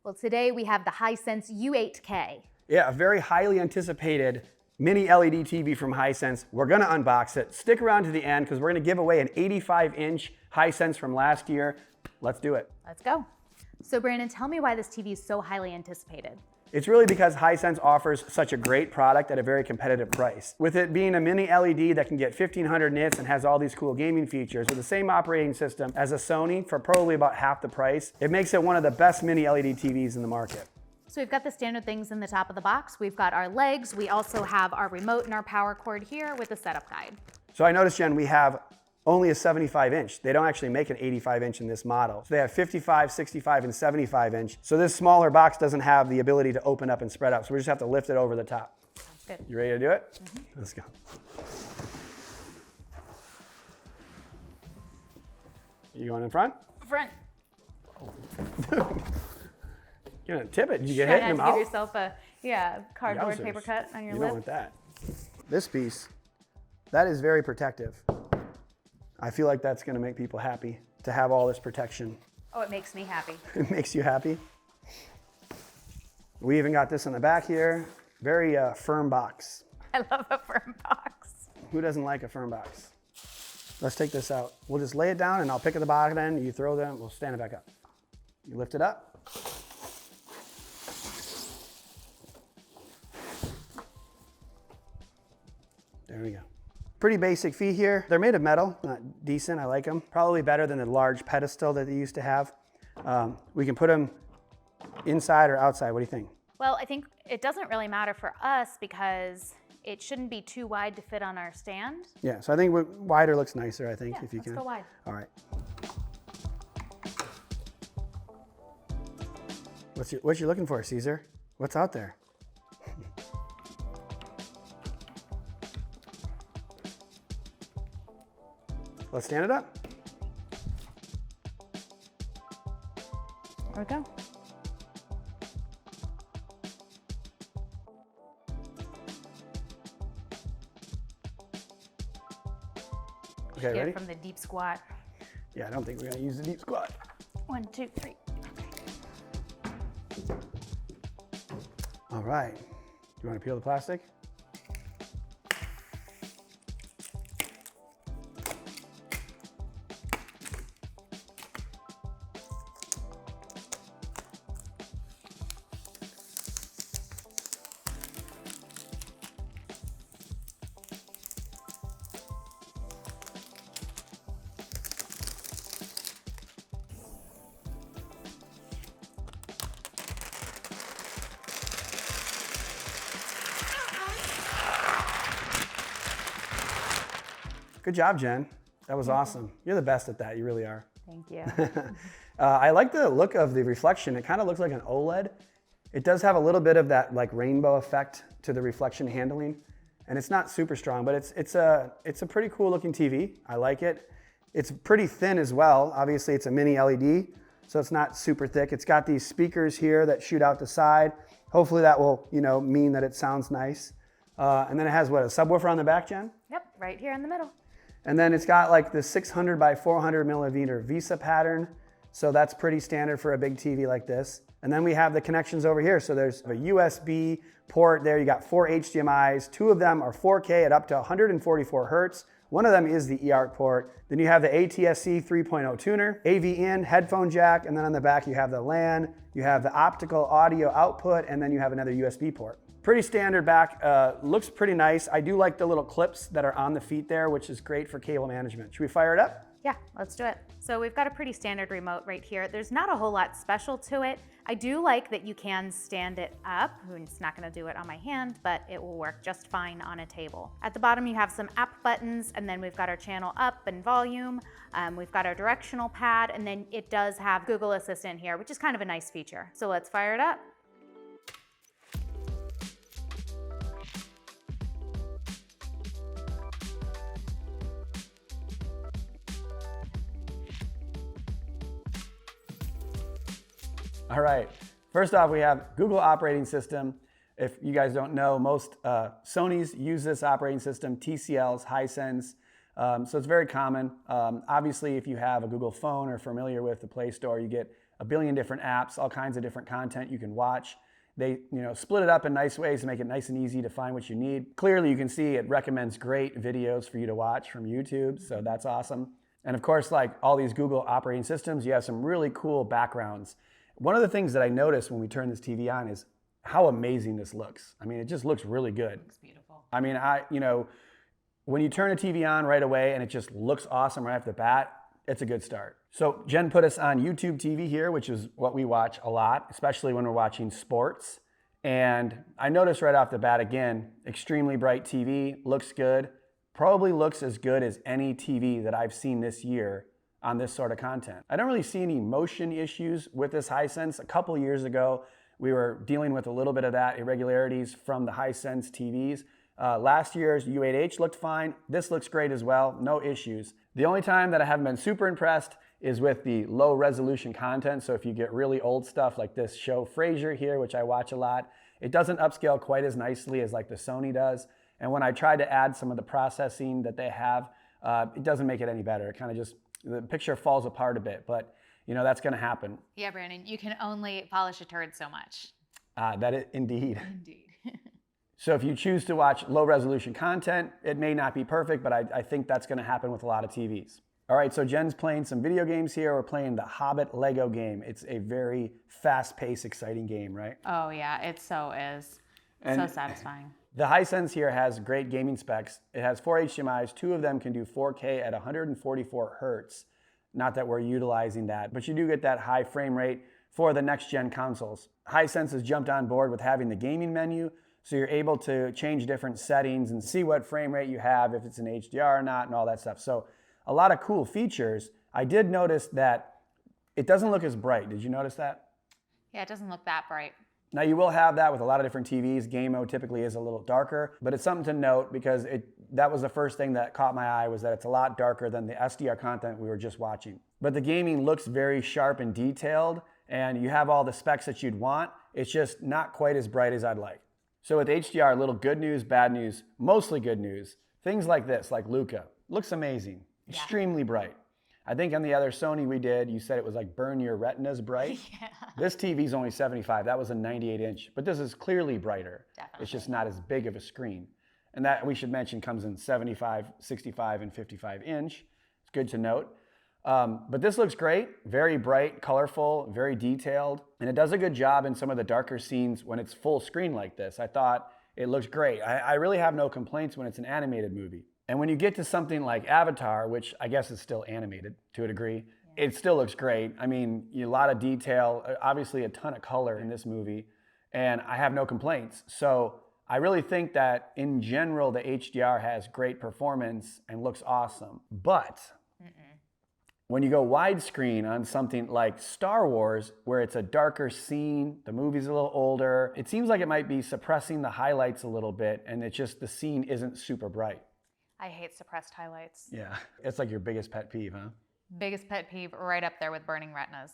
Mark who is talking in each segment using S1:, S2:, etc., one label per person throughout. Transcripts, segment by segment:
S1: Well, today we have the Hisense U8K.
S2: Yeah, a very highly anticipated mini LED TV from Hisense. We're gonna unbox it. Stick around to the end because we're gonna give away an 85-inch Hisense from last year. Let's do it.
S1: Let's go. So Brandon, tell me why this TV is so highly anticipated.
S2: It's really because Hisense offers such a great product at a very competitive price. With it being a mini LED that can get 1500 nits and has all these cool gaming features with the same operating system as a Sony for probably about half the price, it makes it one of the best mini LED TVs in the market.
S1: So we've got the standard things in the top of the box. We've got our legs. We also have our remote and our power cord here with a setup guide.
S2: So I noticed, Jen, we have only a 75-inch. They don't actually make an 85-inch in this model. So they have 55, 65, and 75-inch. So this smaller box doesn't have the ability to open up and spread out. So we just have to lift it over the top.
S1: Good.
S2: You ready to do it? Mm-hmm. Let's go. You going in front?
S1: Front.
S2: You're gonna tip it. Did you get hit in the mouth?
S1: Give yourself a cardboard paper cut on your lip.
S2: You don't want that. This piece, that is very protective. I feel like that's gonna make people happy to have all this protection.
S1: Oh, it makes me happy.
S2: It makes you happy. We even got this on the back here. Very firm box.
S1: I love a firm box.
S2: Who doesn't like a firm box? Let's take this out. We'll just lay it down and I'll pick at the bottom end. You throw them, we'll stand it back up. You lift it up. There we go. Pretty basic feet here. They're made of metal, not decent, I like them. Probably better than the large pedestal that they used to have. We can put them inside or outside. What do you think?
S1: Well, I think it doesn't really matter for us because it shouldn't be too wide to fit on our stand.
S2: Yeah, so I think wider looks nicer, I think, if you can.
S1: Let's go wide.
S2: All right. What you looking for, Caesar? What's out there? Let's stand it up.
S1: There we go.
S2: Okay, ready?
S1: From the deep squat.
S2: Yeah, I don't think we're gonna use the deep squat.
S1: 1, 2, 3.
S2: All right. You wanna peel the plastic? Good job, Jen. That was awesome. You're the best at that. You really are.
S1: Thank you.
S2: I like the look of the reflection. It kind of looks like an OLED. It does have a little bit of that like rainbow effect to the reflection handling. And it's not super strong, but it's a pretty cool looking TV. I like it. It's pretty thin as well. Obviously it's a mini LED, so it's not super thick. It's got these speakers here that shoot out the side. Hopefully that will, mean that it sounds nice. And then it has what, a subwoofer on the back, Jen?
S1: Yep, right here in the middle.
S2: And then it's got like the 600 by 400 millimeter VESA pattern. So that's pretty standard for a big TV like this. And then we have the connections over here. So there's a USB port there. You got 4 HDMIs. 2 of them are 4K at up to 144 Hertz. One of them is the eARC port. Then you have the ATSC 3.0 tuner, AV in, headphone jack, and then on the back you have the LAN, you have the optical audio output, and then you have another USB port. Pretty standard back, looks pretty nice. I do like the little clips that are on the feet there, which is great for cable management. Should we fire it up?
S1: Yeah, let's do it. So we've got a pretty standard remote right here. There's not a whole lot special to it. I do like that you can stand it up. It's not gonna do it on my hand, but it will work just fine on a table. At the bottom, you have some app buttons, and then we've got our channel up and volume. We've got our directional pad, and then it does have Google Assistant here, which is kind of a nice feature. So let's fire it up.
S2: All right, first off, we have Google operating system. If you guys don't know, most Sonys use this operating system, TCLs, Hisense, so it's very common. Obviously, if you have a Google phone or familiar with the Play Store, you get a billion different apps, all kinds of different content you can watch. They split it up in nice ways to make it nice and easy to find what you need. Clearly, you can see it recommends great videos for you to watch from YouTube, so that's awesome. And of course, like all these Google operating systems, you have some really cool backgrounds. One of the things that I noticed when we turn this TV on is how amazing this looks. I mean, it just looks really good. It
S1: looks beautiful.
S2: I mean, when you turn a TV on right away and it just looks awesome right off the bat, it's a good start. So Jen put us on YouTube TV here, which is what we watch a lot, especially when we're watching sports. And I noticed right off the bat, again, extremely bright TV, looks good, probably looks as good as any TV that I've seen this year on this sort of content. I don't really see any motion issues with this Hisense. A couple years ago, we were dealing with a little bit of that irregularities from the Hisense TVs. Last year's U8H looked fine. This looks great as well, no issues. The only time that I haven't been super impressed is with the low resolution content. So if you get really old stuff like this show Frasier here, which I watch a lot, it doesn't upscale quite as nicely as like the Sony does. And when I tried to add some of the processing that they have, it doesn't make it any better. It kind of just, the picture falls apart a bit, but that's gonna happen.
S1: Yeah, Brandon, you can only polish a turd so much.
S2: That is indeed.
S1: Indeed.
S2: So if you choose to watch low resolution content, it may not be perfect, but I think that's gonna happen with a lot of TVs. All right, so Jen's playing some video games here. We're playing the Hobbit Lego game. It's a very fast-paced, exciting game, right?
S1: Oh yeah, it so is. And so satisfying.
S2: The Hisense here has great gaming specs. It has 4 HDMIs. 2 of them can do 4K at 144 hertz. Not that we're utilizing that, but you do get that high frame rate for the next-gen consoles. Hisense has jumped on board with having the gaming menu, so you're able to change different settings and see what frame rate you have, if it's an HDR or not, and all that stuff. So a lot of cool features. I did notice that it doesn't look as bright. Did you notice that?
S1: Yeah, it doesn't look that bright.
S2: Now you will have that with a lot of different TVs. Game mode typically is a little darker, but it's something to note because that was the first thing that caught my eye, was that it's a lot darker than the SDR content we were just watching. But the gaming looks very sharp and detailed, and you have all the specs that you'd want. It's just not quite as bright as I'd like. So with HDR, a little good news, bad news, mostly good news. Things like this, like Luca, looks amazing, extremely bright. I think on the other Sony we did, you said it was like burn your retinas bright.
S1: Yeah.
S2: This TV's only 75, that was a 98 inch, but this is clearly brighter.
S1: Definitely.
S2: It's just not as big of a screen. And that, we should mention, comes in 75, 65, and 55 inch. It's good to note. But this looks great, very bright, colorful, very detailed, and it does a good job in some of the darker scenes when it's full screen like this. I thought it looks great. I really have no complaints when it's an animated movie. And when you get to something like Avatar, which I guess is still animated to a degree, it still looks great. I mean, a lot of detail, obviously a ton of color in this movie, and I have no complaints. So I really think that in general, the HDR has great performance and looks awesome. But when you go widescreen on something like Star Wars, where it's a darker scene, the movie's a little older, it seems like it might be suppressing the highlights a little bit, and it's just the scene isn't super bright.
S1: I hate suppressed highlights.
S2: Yeah, it's like your biggest pet peeve, huh?
S1: Biggest pet peeve, right up there with burning retinas.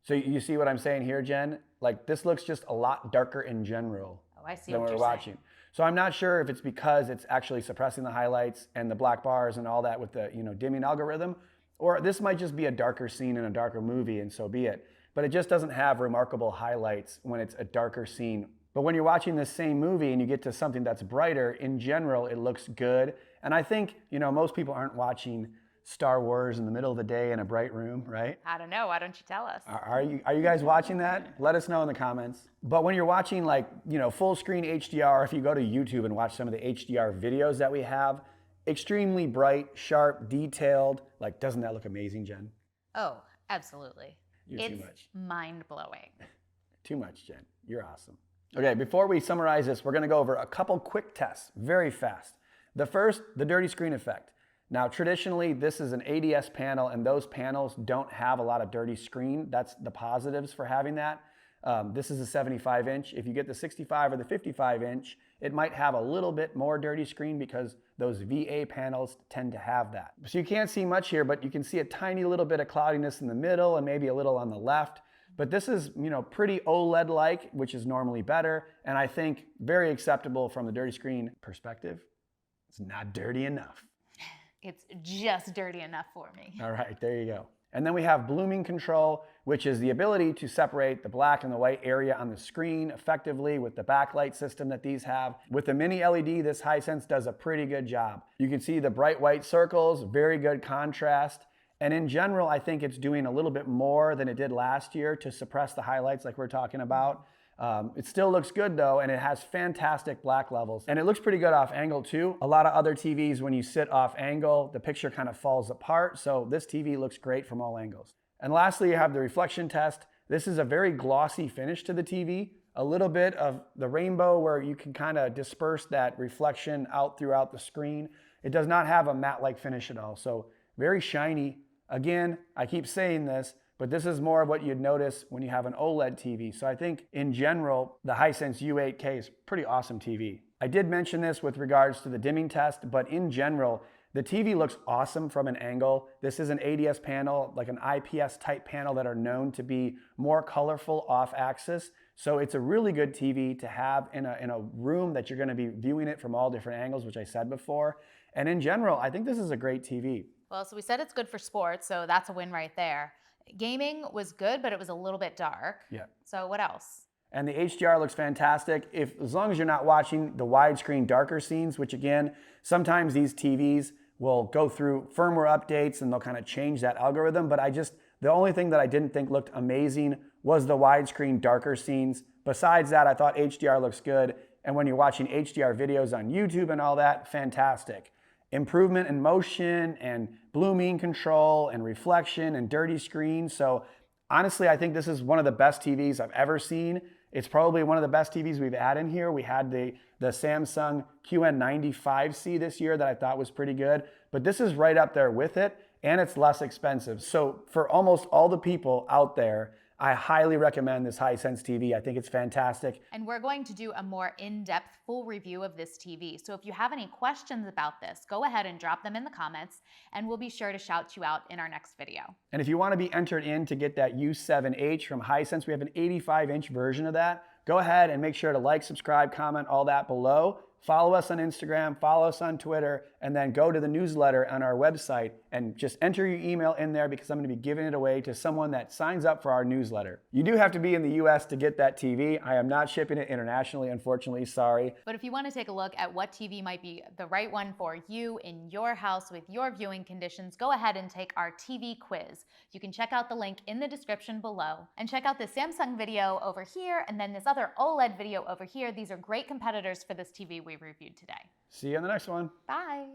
S2: So you see what I'm saying here, Jen? Like, this looks just a lot darker in general
S1: I see
S2: than
S1: what
S2: we're
S1: you're
S2: watching.
S1: saying.
S2: So I'm not sure if it's because it's actually suppressing the highlights and the black bars and all that with the dimming algorithm, or this might just be a darker scene in a darker movie, and so be it. But it just doesn't have remarkable highlights when it's a darker scene. But when you're watching this same movie and you get to something that's brighter, in general, it looks good. And I think, most people aren't watching Star Wars in the middle of the day in a bright room, right?
S1: I don't know. Why don't you tell us?
S2: Are you guys watching that? Let us know in the comments. But when you're watching full screen HDR, if you go to YouTube and watch some of the HDR videos that we have, extremely bright, sharp, detailed. Like, doesn't that look amazing, Jen?
S1: Oh, absolutely.
S2: You're too much.
S1: Mind-blowing.
S2: Too much, Jen. You're awesome. Okay, before we summarize this, we're gonna go over a couple quick tests, very fast. The first, the dirty screen effect. Now, traditionally, this is an ADS panel, and those panels don't have a lot of dirty screen. That's the positives for having that. This is a 75 inch. If you get the 65 or the 55 inch, it might have a little bit more dirty screen because those VA panels tend to have that. So you can't see much here, but you can see a tiny little bit of cloudiness in the middle and maybe a little on the left. But this is, pretty OLED-like, which is normally better, and I think very acceptable from the dirty screen perspective. It's not dirty enough.
S1: It's just dirty enough for me.
S2: All right, there you go. And then we have blooming control, which is the ability to separate the black and the white area on the screen effectively with the backlight system that these have. With the mini LED, this Hisense does a pretty good job. You can see the bright white circles, very good contrast. And in general, I think it's doing a little bit more than it did last year to suppress the highlights like we're talking about. It still looks good though, and it has fantastic black levels. And it looks pretty good off angle too. A lot of other TVs, when you sit off angle, the picture kind of falls apart. So this TV looks great from all angles. And lastly, you have the reflection test. This is a very glossy finish to the TV. A little bit of the rainbow where you can kind of disperse that reflection out throughout the screen. It does not have a matte-like finish at all. So very shiny. Again, I keep saying this, but this is more of what you'd notice when you have an OLED TV. So I think in general, the Hisense U8K is a pretty awesome TV. I did mention this with regards to the dimming test, but in general, the TV looks awesome from an angle. This is an ADS panel, like an IPS type panel that are known to be more colorful off axis. So it's a really good TV to have in a room that you're gonna be viewing it from all different angles, which I said before. And in general, I think this is a great TV.
S1: Well, so we said it's good for sports, so that's a win right there. Gaming was good, but it was a little bit dark.
S2: Yeah.
S1: So what else?
S2: And the HDR looks fantastic. As long as you're not watching the widescreen darker scenes, which again, sometimes these TVs will go through firmware updates and they'll kind of change that algorithm. But the only thing that I didn't think looked amazing was the widescreen darker scenes. Besides that, I thought HDR looks good. And when you're watching HDR videos on YouTube and all that, fantastic. Improvement in motion and blooming control and reflection and dirty screens. So honestly, I think this is one of the best TVs I've ever seen. It's probably one of the best TVs we've had in here. We had the Samsung QN95C this year that I thought was pretty good, but this is right up there with it, and it's less expensive. So for almost all the people out there, I highly recommend this Hisense TV. I think it's fantastic.
S1: And we're going to do a more in-depth full review of this TV. So if you have any questions about this, go ahead and drop them in the comments, and we'll be sure to shout you out in our next video.
S2: And if you want to be entered in to get that U7H from Hisense, we have an 85-inch version of that. Go ahead and make sure to like, subscribe, comment, all that below. Follow us on Instagram, follow us on Twitter, and then go to the newsletter on our website and just enter your email in there because I'm going to be giving it away to someone that signs up for our newsletter. You do have to be in the US to get that TV. I am not shipping it internationally, unfortunately, sorry.
S1: But if you want to take a look at what TV might be the right one for you in your house with your viewing conditions, go ahead and take our TV quiz. You can check out the link in the description below. And check out the Samsung video over here and then this other OLED video over here. These are great competitors for this TV we reviewed today.
S2: See you on the next one.
S1: Bye.